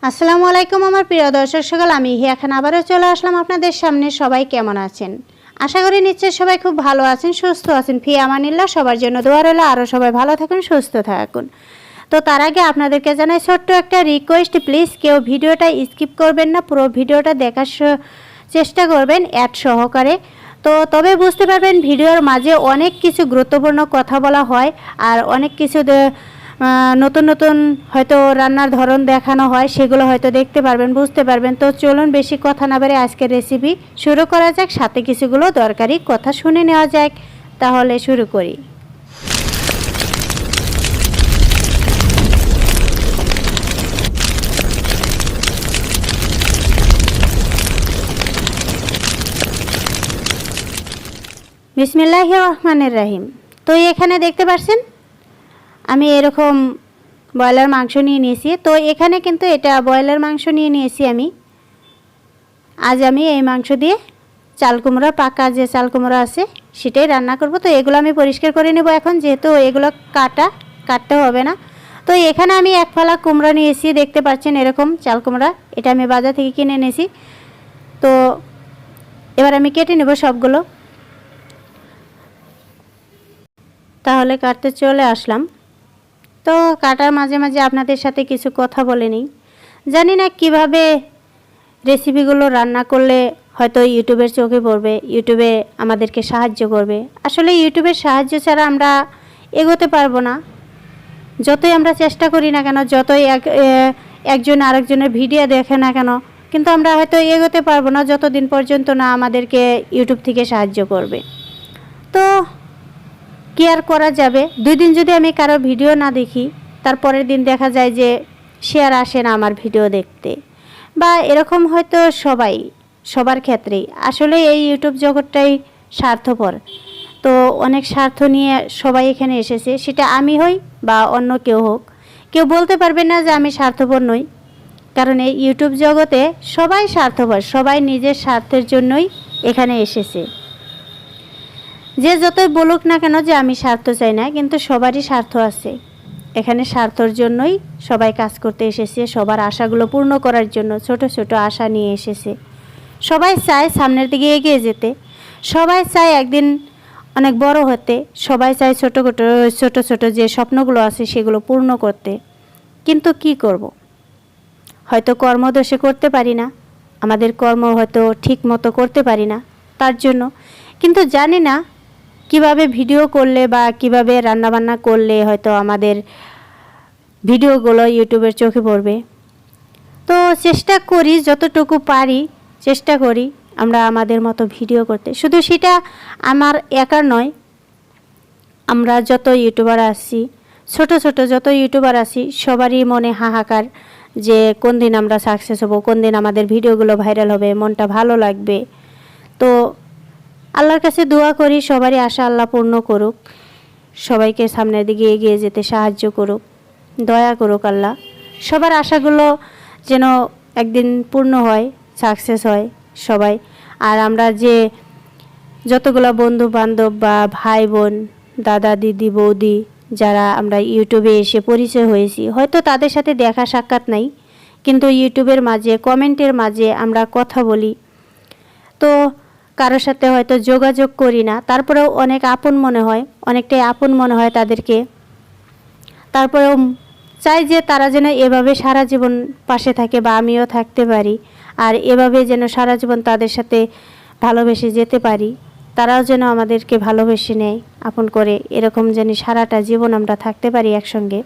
আসসালামু আলাইকুম আমার প্রিয় দর্শক সকল, আমি এখন আবারও চলে আসলাম আপনাদের সামনে। সবাই কেমন আছেন? আশা করি নিশ্চয়ই সবাই খুব ভালো আছেন, সুস্থ আছেন। ফি আমানিল্লাহ, সবার জন্য দোয়া রইল আরও সবাই ভালো থাকুন, সুস্থ থাকুন। তো তার আগে আপনাদেরকে জানাই ছোট্ট একটা রিকোয়েস্ট, প্লিজ কেউ ভিডিওটা স্কিপ করবেন না, পুরো ভিডিওটা দেখার চেষ্টা করবেন অ্যাড সহকারে। তো তবে বুঝতে পারবেন ভিডিওর মাঝে অনেক কিছু গুরুত্বপূর্ণ কথা বলা হয়, আর অনেক কিছু নতুন নতুন হয়তো রান্নার ধরন দেখানো হয়, সেগুলো হয়তো দেখতে পারবেন, বুঝতে পারবেন। তো চলুন বেশি কথা না বাড়িয়ে আজকের রেসিপি শুরু করা যাক, সাথে কিছুগুলো দরকারি কথা শুনে নেওয়া যাক। তাহলে শুরু করি। বিসমিল্লাহির রহমানির রহিম। তো এখানে দেখতে পাচ্ছেন আমি এরকম ব্রয়লার মাংস নিয়ে নিয়েছি। তো এখানে কিন্তু এটা ব্রয়লার মাংস নিয়ে নিয়েছি আমি। আজ আমি এই মাংস দিয়ে চাল কুমড়া, পাকা যে চাল কুমড়া আছে সেটাই রান্না করব। তো এগুলো আমি পরিষ্কার করে নেব এখন, যেহেতু এগুলো কাটতে হবে না। তো এখানে আমি এক ফালা কুমড়া নিয়েছি, দেখতে পাচ্ছেন এরকম চাল কুমড়া। এটা আমি বাজার থেকে কিনে এনেছি। তো এবার আমি কেটে নেব সবগুলো। তাহলে কাটতে চলে আসলাম। তো কাটার মাঝে মাঝে আপনাদের সাথে কিছু কথা বলে নিই। জানি না কিভাবে রেসিপিগুলো রান্না করলে হয়তো ইউটিউবের চোখে পড়বে, ইউটিউবে আমাদেরকে সাহায্য করবে। আসলে ইউটিউবের সাহায্য ছাড়া আমরা এগোতে পারবো না। যতই আমরা চেষ্টা করি না কেন, যতই একজন আরেকজনের ভিডিও দেখে না কেন, কিন্তু আমরা হয়তো এগোতে পারবো না যতদিন পর্যন্ত না আমাদেরকে ইউটিউব থেকে সাহায্য করবে। তো কি আর করা যাবে, 2 দিন যদি আমি কারো ভিডিও না দেখি, তারপরের দিন দেখা যায় যে শেয়ার আসে না আমার ভিডিও দেখতে, বা এরকম হয়তো সবার ক্ষেত্রেই। আসলে এই ইউটিউব জগৎটাই স্বার্থপর। তো অনেক স্বার্থ নিয়ে সবাই এখানে এসেছে, সেটা আমি হই বা অন্য কেউ হোক। কেউ বলতে পারবে না যে আমি স্বার্থপর নই, কারণ এই ইউটিউব জগতে সবাই স্বার্থপর, সবাই নিজের স্বার্থের জন্যই এখানে এসেছে। যে যতই বলুক না কেন যে আমি স্বার্থ চাই না, কিন্তু সবারই স্বার্থ আছে। এখানে স্বার্থর জন্যই সবাই কাজ করতে এসেছে, সবার আশাগুলো পূর্ণ করার জন্য ছোট ছোট আশা নিয়ে এসেছে। সবাই চায় সামনের দিকে এগিয়ে যেতে, সবাই চায় একদিন অনেক বড় হতে, সবাই চায় ছোট ছোট যে স্বপ্নগুলো আছে সেগুলো পূর্ণ করতে। কিন্তু কি করব, হয়তো কর্মদোষে করতে পারি না, আমাদের কর্ম হয়তো ঠিক মতো করতে পারি না তার জন্য। কিন্তু জানি না কিভাবে ভিডিও করলে বা কিভাবে রান্নাবান্না করলে হয়তো আমাদের ভিডিওগুলো ইউটিউবের চোখে পড়বে। তো চেষ্টা করি, যতটুকু পারি চেষ্টা করি আমরা আমাদের মতো ভিডিও করতে। শুধু সেটা আমার একার নয়, আমরা যত ইউটিউবার আছি, ছোট যত ইউটিউবার আছি, সবারই মনে হাহাকার যে কোন দিন আমরা সাকসেস হব, কোন দিন আমাদের ভিডিওগুলো ভাইরাল হবে, মনটা ভালো লাগবে। তো আল্লাহর কাছে দোয়া করি সবারই আশা আল্লাহ পূর্ণ করুক, সবাইকে সামনের দিকে এগিয়ে যেতে সাহায্য করুক, দয়া করুক আল্লাহ। সবার আশাগুলো যেন একদিন পূর্ণ হয়, সাকসেস হয় সবাই। আর আমরা যে যতগুলো বন্ধু বান্ধব বা ভাই বোন, দাদা দিদি বৌদি, যারা আমরা ইউটিউবে এসে পরিচয় হয়েছি, হয়তো তাদের সাথে দেখা সাক্ষাৎ নাই, কিন্তু ইউটিউবের মাঝে কমেন্টের মাঝে আমরা কথা বলি। তো কারোর সাথে হয়তো যোগাযোগ করি না, তারপরেও অনেক আপন মনে হয়, অনেকটাই আপন মনে হয় তাদেরকে। তারপরেও চাই যে তারা যেন এভাবে সারা জীবন পাশে থাকে, বা আমিও থাকতে পারি, আর এভাবে যেন সারা জীবন তাদের সাথে ভালোবেসে যেতে পারি, তারাও যেন আমাদেরকে ভালোবেসে নেয় আপন করে, এরকম যেন সারাটা জীবন আমরা থাকতে পারি একসঙ্গে।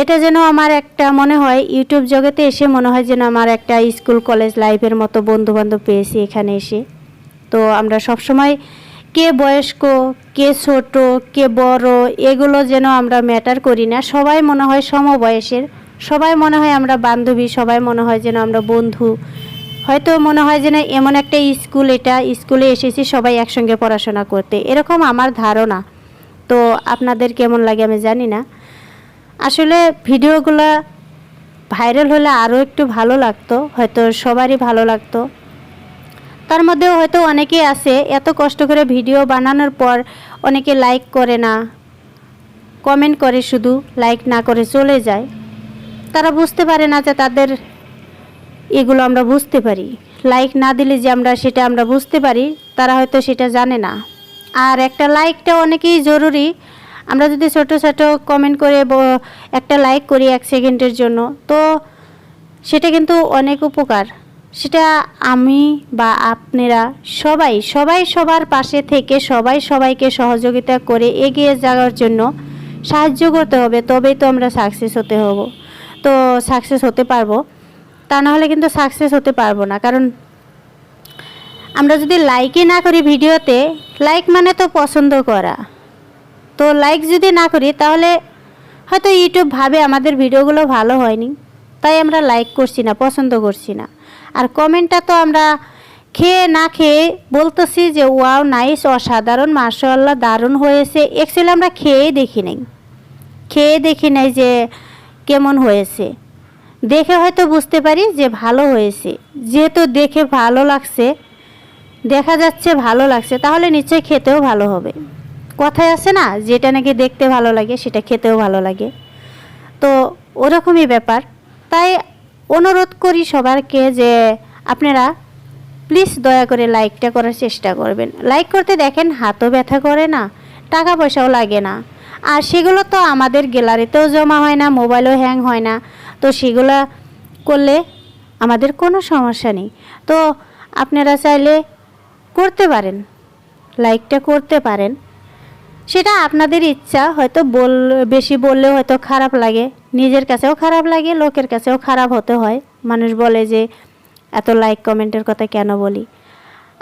এটা যেন আমার একটা মনে হয়, ইউটিউব জগতে এসে মনে হয় যেন আমার একটা স্কুল কলেজ লাইফের মতো বন্ধুবান্ধব পেয়েছি এখানে এসে। তো আমরা সবসময় কে বয়স্ক, কে ছোট, কে বড়, এগুলো যেন আমরা ম্যাটার করি না। সবাই মনে হয় সমবয়সের, সবাই মনে হয় আমরা বান্ধবী, সবাই মনে হয় যেন আমরা বন্ধু। হয়তো মনে হয় যেন এমন একটা স্কুল, এটা স্কুলে এসেছি সবাই একসঙ্গে পড়াশোনা করতে, এরকম আমার ধারণা। তো আপনাদের কেমন লাগে আমি জানি না। আসলে ভিডিওগুলো ভাইরাল হলে আরও একটু ভালো লাগতো, হয়তো সবারই ভালো লাগতো। তার মধ্যেও হয়তো অনেকেই আছে এত কষ্ট করে ভিডিও বানানোর পর অনেকে লাইক করে না, কমেন্ট করে, শুধু লাইক না করে চলে যায়। তারা বুঝতে পারে না যে তাদের এগুলো আমরা বুঝতে পারি। লাইক না দিলে যে আমরা সেটা আমরা বুঝতে পারি, তারা হয়তো সেটা জানে না। আর একটা লাইকটা অনেকই জরুরি। আমরা যদি ছোট ছোট কমেন্ট করে একটা লাইক করি 1 সেকেন্ডের জন্য, তো সেটা কিন্তু অনেক উপকার। সেটা আমি বা আপনারা সবাই সবার পাশে থেকে সবাইকে সহযোগিতা করে এগিয়ে যাওয়ার জন্য সাহায্য করতে হবে, তবেই তো আমরা সাকসেস হতে পারবো। তা না হলে কিন্তু সাকসেস হতে পারবো না। কারণ আমরা যদি লাইকই না করি ভিডিওতে, লাইক মানে তো পছন্দ করা, তো লাইক যদি না করি তাহলে হয়তো ইউটিউব ভাবে আমাদের ভিডিওগুলো ভালো হয়নি, তাই আমরা লাইক করছি না, পছন্দ করছি না। আর কমেন্টটা তো আমরা খেয়ে না খেয়ে বলতেছি যে ওয়াও নাইস, অসাধারণ, মাশাআল্লাহ, দারুণ হয়েছে। অ্যাকচুয়ালি আমরা খেয়ে দেখি নাই যে কেমন হয়েছে। দেখে হয়তো বুঝতে পারি যে ভালো হয়েছে। যেহেতু দেখে ভালো লাগছে, দেখা যাচ্ছে ভালো লাগছে, তাহলে নিশ্চয়ই খেতেও ভালো হবে। কথায় আছে না, যেটা নাকি দেখতে ভালো লাগে সেটা খেতেও ভালো লাগে, তো ওরকমই ব্যাপার। তাই অনুরোধ করি সবাইকে যে আপনারা প্লিজ দয়া করে লাইকটা করার চেষ্টা করবেন। লাইক করতে দেখেন হাতও ব্যথা করে না, টাকা পয়সাও লাগে না, আর সেগুলো তো আমাদের গ্যালারিতেও জমা হয় না, মোবাইলও হ্যাং হয় না, তো সেগুলো করলে আমাদের কোনো সমস্যা নেই। তো আপনারা চাইলে করতে পারেন, লাইকটা করতে পারেন, সেটা আপনাদের ইচ্ছা। হয়তো বেশি বললেও হয়তো খারাপ লাগে, নিজের কাছেও খারাপ লাগে, লোকের কাছেও খারাপ হতে হয়। মানুষ বলে যে এত লাইক কমেন্টের কথা কেন বলি।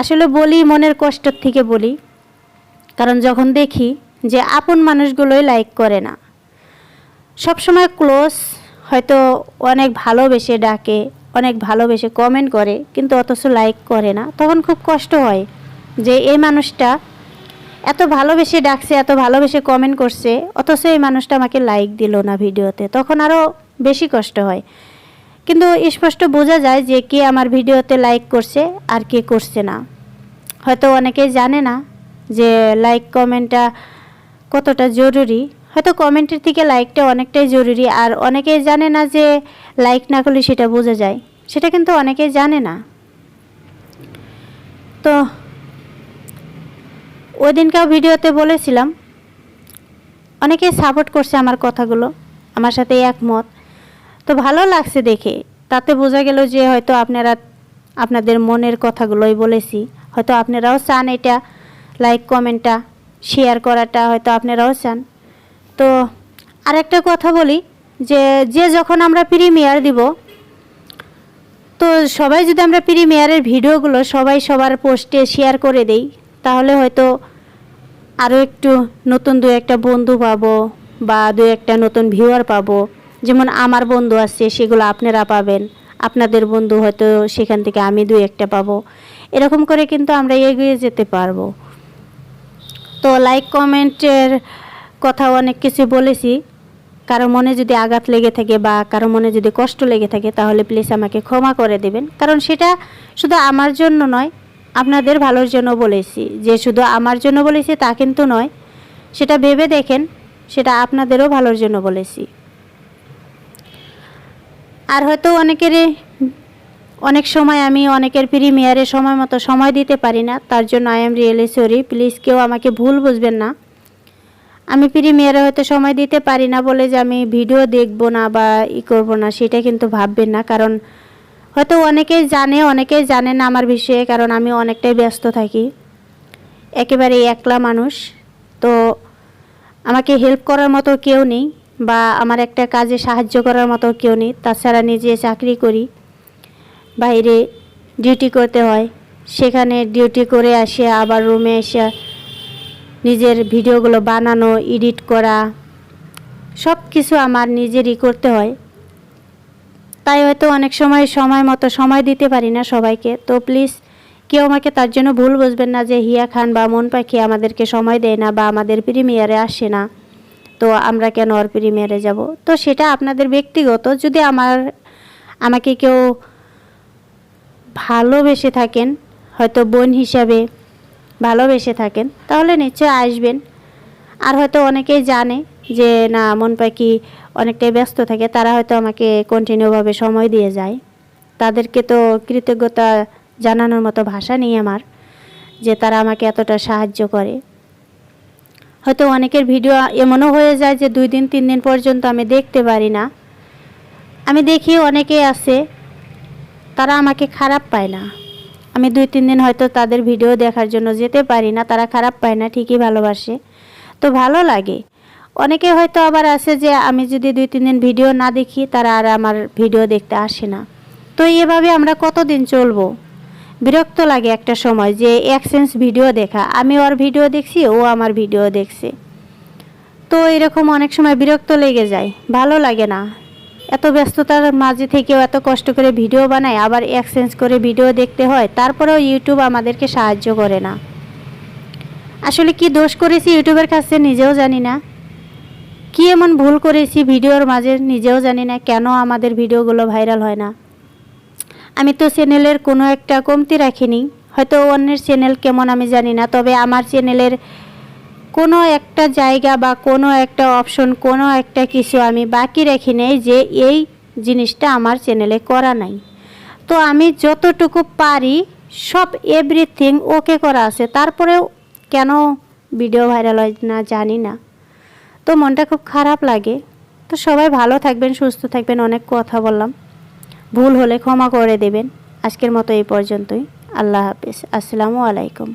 আসলে বলি মনের কষ্টর থেকে বলি, কারণ যখন দেখি যে আপন মানুষগুলোই লাইক করে না, সবসময় ক্লোজ হয়তো অনেক ভালোবেসে ডাকে, অনেক ভালোবেসে কমেন্ট করে, কিন্তু অথচ লাইক করে না, তখন খুব কষ্ট হয় যে এই মানুষটা এত ভালোবেসে ডাকছে, এত ভালোবেসে কমেন্ট করছে, অথচ এই মানুষটা আমাকে লাইক দিল না ভিডিওতে, তখন আরও বেশি কষ্ট হয়। কিন্তু স্পষ্ট বোঝা যায় যে কে আমার ভিডিওতে লাইক করছে আর কে করছে না। হয়তো অনেকেই জানে না যে লাইক কমেন্টটা কতটা জরুরি, হয়তো কমেন্টের থেকে লাইকটা অনেকটাই জরুরি। আর অনেকেই জানে না যে লাইক না করলে সেটা বোঝা যায়, সেটা কিন্তু অনেকেই জানে না। তো ওই দিনকাও ভিডিওতে বলেছিলাম, অনেকেই সাপোর্ট করছে আমার কথাগুলো, আমার সাথে একমত, তো ভালো লাগছে দেখে। তাতে বোঝা গেল যে হয়তো আপনারা আপনাদের মনের কথাগুলোই বলেছি, হয়তো আপনারাও চান এটা লাইক কমেন্টটা শেয়ার করাটা, হয়তো আপনারাও চান। তো আরেকটা কথা বলি যে যখন আমরা প্রিমিয়ার দিব, তো সবাই যদি আমরা প্রিমিয়ারের ভিডিওগুলো সবাই সবার পোস্টে শেয়ার করে দেই, তাহলে হয়তো আরও একটু নতুন দু একটা বন্ধু পাবো বা দু একটা নতুন ভিউয়ার পাবো। যেমন আমার বন্ধু আছে, সেগুলো আপনারা পাবেন, আপনাদের বন্ধু হয়তো সেখান থেকে আমি দু একটা পাবো। এরকম করে কিন্তু আমরা এগিয়ে যেতে পারবো। তো লাইক কমেন্টের কথা অনেক কিছু বলেছি, কারো মনে যদি আঘাত লেগে থাকে বা কারো মনে যদি কষ্ট লেগে থাকে, তাহলে প্লিজ আমাকে ক্ষমা করে দেবেন। কারণ সেটা শুধু আমার জন্য নয়, আপনাদের ভালোর জন্য বলেছি। যে শুধু আমার জন্য বলেছি তা কিন্তু নয়, সেটা ভেবে দেখেন, সেটা আপনাদেরও ভালোর জন্য বলেছি। আর হয়তো অনেক সময় আমি অনেকের প্রিমিয়ারে সময় মতো সময় দিতে পারি না, তার জন্য I am really sorry. Please কেউ আমাকে ভুল বুঝবেন না। আমি প্রিমিয়ারে হয়তো সময় দিতে পারি না বলে যে আমি ভিডিও দেখব না বা করব না, সেটা কিন্তু ভাববেন না। কারণ হয়তো অনেকেই জানে না আমার বিষয়ে, কারণ আমি অনেকটাই ব্যস্ত থাকি, একেবারে একলা মানুষ। তো আমাকে হেল্প করার মতো কেউ নেই, বা আমার একটা কাজে সাহায্য করার মতো কেউ নেই। তাছাড়া নিজে চাকরি করি, বাইরে ডিউটি করতে হয়, সেখানে ডিউটি করে আসে আবার রুমে এসে নিজের ভিডিওগুলো বানানো, এডিট করা, সব কিছু আমার নিজেরই করতে হয়। তাই হয়তো অনেক সময় মতো সময় দিতে পারি না সবাইকে। তো প্লিজ কেউ আমাকে তার জন্য ভুল বুঝবেন না যে হিয়া খান বা মন পাখি আমাদেরকে সময় দেয় না বা আমাদের প্রিমিয়ারে আসে না, তো আমরা কেন আর প্রিমিয়ারে যাব। তো সেটা আপনাদের ব্যক্তিগত। যদি আমাকে কেউ ভালোবেসে থাকেন, হয়তো বোন হিসাবে ভালোবেসে থাকেন, তাহলে নিশ্চয় আসবেন। আর হয়তো অনেকেই জানে, যে না মন পাখি অনেকটাই ব্যস্ত থাকে, তারা হয়তো আমাকে কন্টিনিউভাবে সময় দিয়ে যায়। তাদেরকে তো কৃতজ্ঞতা জানানোর মতো ভাষা নেই আমার, যে তারা আমাকে এতটা সাহায্য করে। হয়তো অনেকের ভিডিও এমনও হয়ে যায় যে 2 দিন 3 দিন পর্যন্ত আমি দেখতে পারি না। আমি দেখি অনেকেই আছে তারা আমাকে খারাপ পায় না। আমি 2-3 দিন হয়তো তাদের ভিডিও দেখার জন্য যেতে পারি না, তারা খারাপ পায় না, ঠিকই ভালোবাসে, তো ভালো লাগে। অনেকে হয়তো আবার আছে যে আমি যদি 2-3 দিন ভিডিও না দেখি তারা আর আমার ভিডিও দেখতে আসে না। তো এভাবে আমরা কতদিন চলবো? বিরক্ত লাগে একটা সময় যে এক্সচেঞ্জ ভিডিও দেখা, আমি ওর ভিডিও দেখছি, ও আমার ভিডিও দেখছে, তো এরকম অনেক সময় বিরক্ত লেগে যায়, ভালো লাগে না। এত ব্যস্ততার মাঝে থেকেও এত কষ্ট করে ভিডিও বানায়, আবার এক্সচেঞ্জ করে ভিডিও দেখতে হয়, তারপরেও ইউটিউব আমাদেরকে সাহায্য করে না। আসলে কি দোষ করেছি ইউটিউবের কাছে নিজেও জানি না, কি এমন ভুল করেছি ভিডিওর মাঝে নিজেও জানি না, কেন আমাদের ভিডিওগুলো ভাইরাল হয় না। আমি তো চ্যানেলের কোনো একটা কমতি রাখিনি, হয়তো অন্যের চ্যানেল কেমন আমি জানি না, তবে আমার চ্যানেলের কোনো একটা জায়গা বা কোনো একটা অপশন, কোনো একটা কিছু আমি বাকি রাখি নেই যে এই জিনিসটা আমার চ্যানেলে করা নাই। তো আমি যতটুকু পারি সব এভরিথিং ওকে করা আছে, তারপরেও কেন ভিডিও ভাইরাল হয় না জানি না। তো মনটা খুব খারাপ লাগে। তো সবাই ভালো থাকবেন, সুস্থ থাকবেন। অনেক কথা বললাম, ভুল হলে ক্ষমা করে দেবেন। আজকের মতো এই পর্যন্তই। আল্লাহ হাফেজ। আসসালামু আলাইকুম।